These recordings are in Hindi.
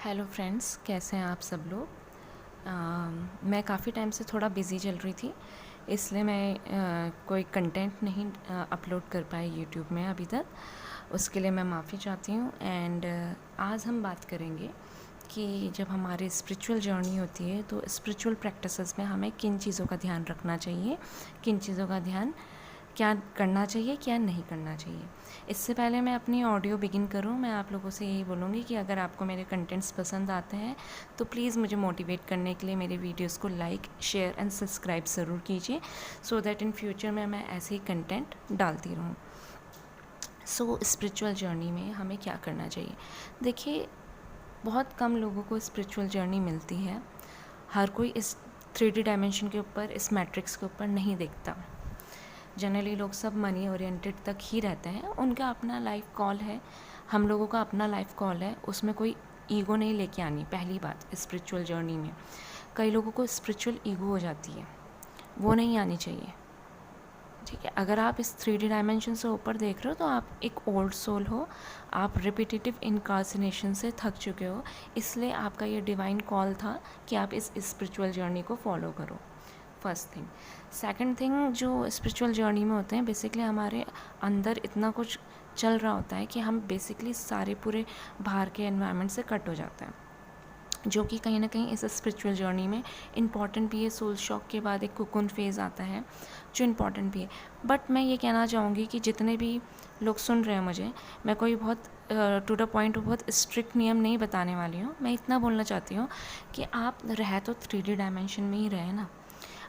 हेलो फ्रेंड्स, कैसे हैं आप सब लोग। मैं काफ़ी टाइम से थोड़ा बिज़ी चल रही थी, इसलिए मैं कोई कंटेंट नहीं अपलोड कर पाई यूट्यूब में अभी तक। उसके लिए मैं माफ़ी चाहती हूँ। एंड आज हम बात करेंगे कि जब हमारी स्पिरिचुअल जर्नी होती है तो स्पिरिचुअल प्रैक्टिसेस में हमें किन चीज़ों का ध्यान रखना चाहिए, किन चीज़ों का ध्यान क्या करना चाहिए, क्या नहीं करना चाहिए। इससे पहले मैं अपनी ऑडियो बिगिन करूं, मैं आप लोगों से यही बोलूँगी कि अगर आपको मेरे कंटेंट्स पसंद आते हैं तो प्लीज़ मुझे मोटिवेट करने के लिए मेरे वीडियोस को लाइक, शेयर एंड सब्सक्राइब ज़रूर कीजिए, सो दैट इन फ्यूचर में मैं ऐसे ही कंटेंट डालती रहूँ। सो स्पिरिचुअल जर्नी में हमें क्या करना चाहिए। देखिए, बहुत कम लोगों को स्पिरिचुअल जर्नी मिलती है। हर कोई इस 3D डायमेंशन के ऊपर, इस मैट्रिक्स के ऊपर नहीं देखता। जनरली लोग सब मनी ओरिएंटेड तक ही रहते हैं, उनका अपना लाइफ कॉल है, हम लोगों का अपना लाइफ कॉल है, उसमें कोई ईगो नहीं लेके आनी। पहली बात, स्पिरिचुअल जर्नी में कई लोगों को स्पिरिचुअल ईगो हो जाती है, वो नहीं आनी चाहिए। ठीक है, अगर आप इस 3D डायमेंशन से ऊपर देख रहे हो तो आप एक ओल्ड सोल हो, आप रिपीटेटिव इनकार्सिनेशन से थक चुके हो, इसलिए आपका ये डिवाइन कॉल था कि आप इस स्पिरिचुअल जर्नी को फॉलो करो। First thing. सेकंड थिंग, जो स्पिरिचुअल जर्नी में होते हैं, बेसिकली हमारे अंदर इतना कुछ चल रहा होता है कि हम बेसिकली सारे पूरे बाहर के एनवायरनमेंट से कट हो जाते हैं, जो कि कहीं ना कहीं इस स्पिरिचुअल जर्नी में इम्पॉर्टेंट भी है। सोल शॉक के बाद एक कुकुन फेज़ आता है जो इम्पॉर्टेंट भी है। बट मैं ये कहना चाहूँगी कि जितने भी लोग सुन रहे हैं मुझे, मैं कोई बहुत टू द पॉइंट बहुत स्ट्रिक्ट नियम नहीं बताने वाली हूँ। मैं इतना बोलना चाहती हूँ कि आप रह तो 3D डायमेंशन में ही रहे ना,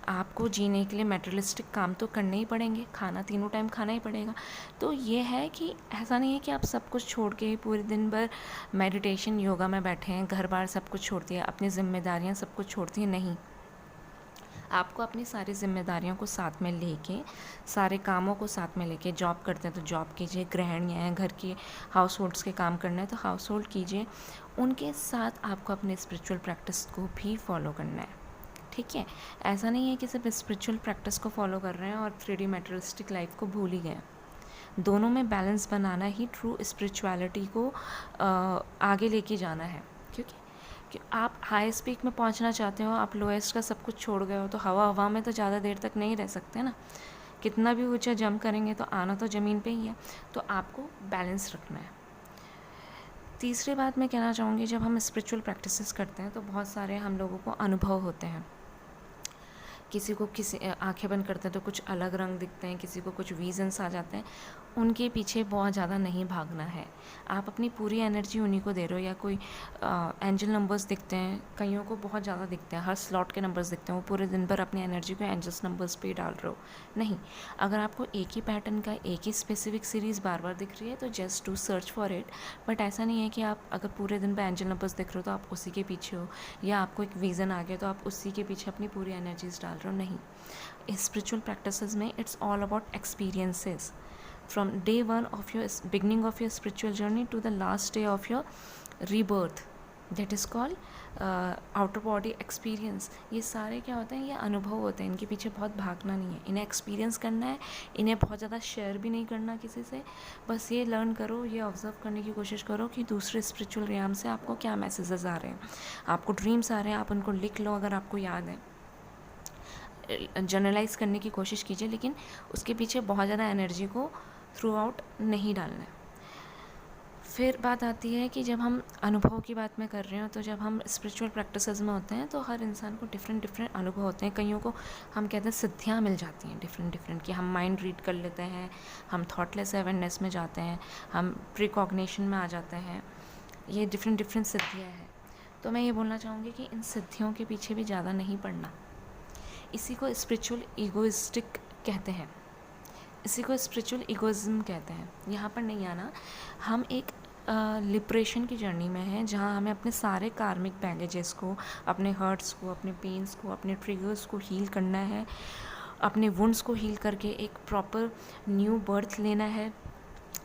आपको जीने के लिए मटेरियलिस्टिक काम तो करने ही पड़ेंगे, खाना तीनों टाइम खाना ही पड़ेगा। तो ये है कि ऐसा नहीं है कि आप सब कुछ छोड़ के पूरे दिन भर मेडिटेशन योगा में बैठे हैं, घर बार सब कुछ छोड़ दिया, अपनी जिम्मेदारियां सब कुछ छोड़ती हैं। नहीं, आपको अपनी सारी जिम्मेदारियों को साथ में लेके, सारे कामों को साथ में लेके, जॉब करते हैं तो जॉब कीजिए, गृहिणियाँ हैं, घर की हाउस होल्ड्स के काम करना है तो हाउस होल्ड कीजिए, उनके साथ आपको अपने स्पिरिचुअल प्रैक्टिस को भी फॉलो करना है। ठीक है, ऐसा नहीं है कि सिर्फ स्पिरिचुअल प्रैक्टिस को फॉलो कर रहे हैं और 3D मटेरियलिस्टिक लाइफ को भूल ही गए। दोनों में बैलेंस बनाना ही ट्रू स्पिरिचुअलिटी को आगे लेके जाना है। क्योंकि कि आप हाईएस्ट पीक में पहुंचना चाहते हो, आप लोएस्ट का सब कुछ छोड़ गए हो, तो हवा हवा में तो ज़्यादा देर तक नहीं रह सकते ना। कितना भी ऊंचा जंप करेंगे तो आना तो ज़मीन पे ही है। तो आपको बैलेंस रखना है। तीसरी बात मैं कहना चाहूँगी, जब हम स्पिरिचुअल प्रैक्टिसेस करते हैं तो बहुत सारे हम लोगों को अनुभव होते हैं। किसी को किसी आंखें बंद करते हैं तो कुछ अलग रंग दिखते हैं, किसी को कुछ विजन्स आ जाते हैं। उनके पीछे बहुत ज़्यादा नहीं भागना है। आप अपनी पूरी एनर्जी उन्हीं को दे रहे हो। या कोई एंजल नंबर्स दिखते हैं, कईयों को बहुत ज़्यादा दिखते हैं, हर स्लॉट के नंबर्स दिखते हैं, वो पूरे दिन भर अपनी एनर्जी को एंजल्स नंबर्स पे ही डाल रहे हो। नहीं, अगर आपको एक ही पैटर्न का एक ही स्पेसिफिक सीरीज़ बार बार दिख रही है तो just to search for it. But ऐसा नहीं है कि आप अगर पूरे दिन पर एंजल नंबर्स दिख रहे हो तो आप उसी के पीछे हो, या आपको एक विज़न आ गया तो आप उसी के पीछे अपनी पूरी एनर्जीज डाल रहे हो। नहीं, स्पिरिचुअल प्रैक्टिसेस में it's all about experiences from day one of your beginning of your spiritual journey to the last day of your rebirth. That is called outer body experience. ये सारे क्या होते हैं, ये अनुभव होते हैं, इनके पीछे बहुत भागना नहीं है, इन्हें एक्सपीरियंस करना है, इन्हें बहुत ज़्यादा शेयर भी नहीं करना किसी से। बस ये लर्न करो, ये ऑब्जर्व करने की कोशिश करो कि दूसरे स्पिरिचुअल रियाम से आपको क्या मैसेजेस आ रहे हैं। आपको ड्रीम्स आ रहे हैं, आप उनको लिख लो अगर आपको याद है, जनरलाइज करने की कोशिश कीजिए, लेकिन उसके पीछे बहुत ज़्यादा एनर्जी को थ्रू आउट नहीं डालना है। फिर बात आती है कि जब हम अनुभव की बात मैं कर रही हूँ, तो जब हम स्पिरिचुअल प्रैक्टिसेस में होते हैं तो हर इंसान को डिफरेंट डिफरेंट अनुभव होते हैं। कईयों को हम कहते हैं सिद्धियाँ मिल जाती हैं डिफरेंट डिफरेंट, कि हम माइंड रीड कर लेते हैं, हम थॉटलेस अवेयरनेस में जाते हैं, हम प्रिकॉग्निशन में आ जाते हैं। ये डिफरेंट डिफरेंट सिद्धियाँ हैं। तो मैं ये बोलना चाहूँगी कि इन सिद्धियों के पीछे भी ज़्यादा नहीं पड़ना। इसी को स्पिरिचुअल ईगोइस्टिक कहते हैं, इसी को स्पिरिचुअल इगोइज्म कहते हैं। यहाँ पर नहीं आना। हम एक लिबरेशन की जर्नी में हैं, जहाँ हमें अपने सारे कार्मिक बैगेजेस को, अपने हर्ट्स को, अपने पेन्स को, अपने ट्रिगर्स को हील करना है, अपने वुंड्स को हील करके एक प्रॉपर न्यू बर्थ लेना है।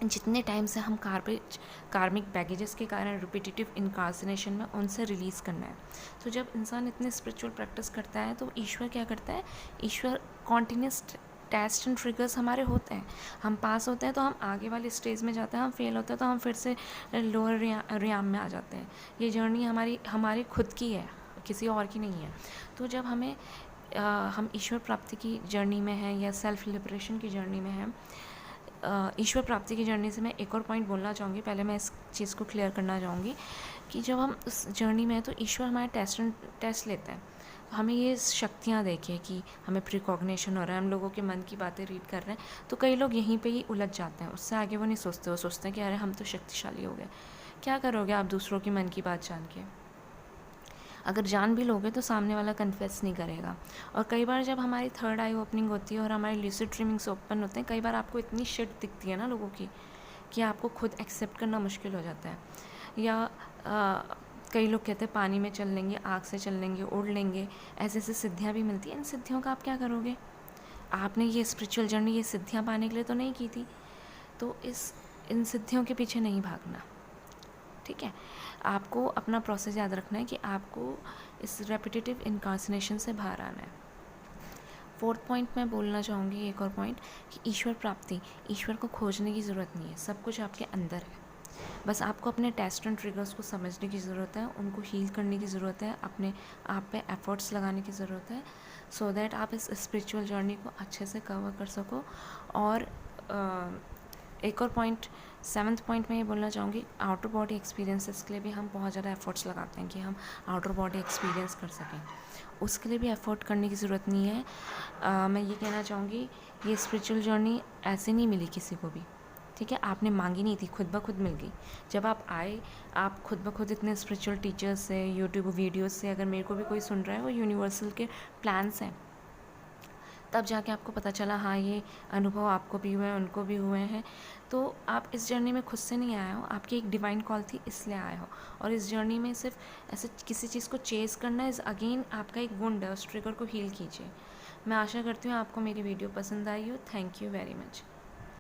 जितने टाइम से हम कार्मिक बैगेजेस के कारण रिपीटेटिव इनकार्सिनेशन में, उनसे रिलीज़ करना है। तो जब इंसान इतने स्पिरिचुअल प्रैक्टिस करता है तो ईश्वर क्या करता है, ईश्वर कॉन्टिन्यूस टेस्ट एंड ट्रिगर्स हमारे होते हैं, हम पास होते हैं तो हम आगे वाले स्टेज में जाते हैं, हम फेल होते हैं तो हम फिर से लोअर रियाम में आ जाते हैं। ये जर्नी हमारी खुद की है, किसी और की नहीं है। तो जब हम ईश्वर प्राप्ति की जर्नी में हैं या सेल्फ लिबरेशन की जर्नी में हैं, ईश्वर प्राप्ति की जर्नी से मैं एक और पॉइंट बोलना चाहूँगी। पहले मैं इस चीज़ को क्लियर करना चाहूँगी कि जब हम उस जर्नी में हैं तो ईश्वर हमारे टेस्ट लेते हैं। हमें ये शक्तियाँ देखिए कि हमें प्रिकॉग्निशन हो रहा है, हम लोगों के मन की बातें रीड कर रहे हैं, तो कई लोग यहीं पे ही उलझ जाते हैं, उससे आगे वो नहीं सोचते। वो सोचते हैं कि अरे हम तो शक्तिशाली हो गए। क्या करोगे आप दूसरों की मन की बात जान के? अगर जान भी लोगे तो सामने वाला कन्फेस नहीं करेगा। और कई बार जब हमारी थर्ड आई ओपनिंग होती है और हमारी ल्यूसिड ड्रीमिंग्स ओपन होते हैं, कई बार आपको इतनी शिट दिखती है ना लोगों की कि आपको खुद एक्सेप्ट करना मुश्किल हो जाता है। या कई लोग कहते हैं पानी में चल लेंगे, आग से चल लेंगे, उड़ लेंगे, ऐसे ऐसे सिद्धियाँ भी मिलती हैं। इन सिद्धियों का आप क्या करोगे? आपने ये स्पिरिचुअल जर्नी ये सिद्धियाँ पाने के लिए तो नहीं की थी, तो इन सिद्धियों के पीछे नहीं भागना, ठीक है? आपको अपना प्रोसेस याद रखना है कि आपको इस रेपिटेटिव इनकार्सिनेशन से बाहर आना है। फोर्थ पॉइंट मैं बोलना चाहूँगी, एक और पॉइंट, कि ईश्वर प्राप्ति, ईश्वर को खोजने की ज़रूरत नहीं है, सब कुछ आपके अंदर है। बस आपको अपने टेस्ट एंड ट्रिगर्स को समझने की ज़रूरत है, उनको हील करने की ज़रूरत है, अपने आप पे एफर्ट्स लगाने की ज़रूरत है, सो दैट आप इस स्पिरिचुअल जर्नी को अच्छे से कवर कर सको। और एक और पॉइंट, सेवन्थ पॉइंट में ये बोलना चाहूँगी, आउटर बॉडी एक्सपीरियंसेस के लिए भी हम बहुत ज़्यादा एफर्ट्स लगाते हैं कि हम आउटर बॉडी एक्सपीरियंस कर सकें। उसके लिए भी एफर्ट करने की ज़रूरत नहीं है। मैं ये कहना चाहूँगी, ये स्पिरिचुअल जर्नी ऐसे नहीं मिली किसी को भी, ठीक है? आपने मांगी नहीं थी, खुद ब खुद मिल गई। जब आप आए, आप खुद ब खुद इतने स्पिरिचुअल टीचर्स से, यूट्यूब वीडियोज़ से, अगर मेरे को भी कोई सुन रहा है, वो यूनिवर्सल के प्लान्स हैं, तब जाके आपको पता चला हाँ ये अनुभव आपको भी हुए हैं, उनको भी हुए हैं। तो आप इस जर्नी में खुद से नहीं आए हो, आपकी एक डिवाइन कॉल थी इसलिए आए हो। और इस जर्नी में सिर्फ ऐसे किसी चीज़ को चेज़ करना इज़ अगेन आपका एक वुंड है, उस ट्रिगर को हील कीजिए। मैं आशा करती हूँ आपको मेरी वीडियो पसंद आई हो। Thank you very much.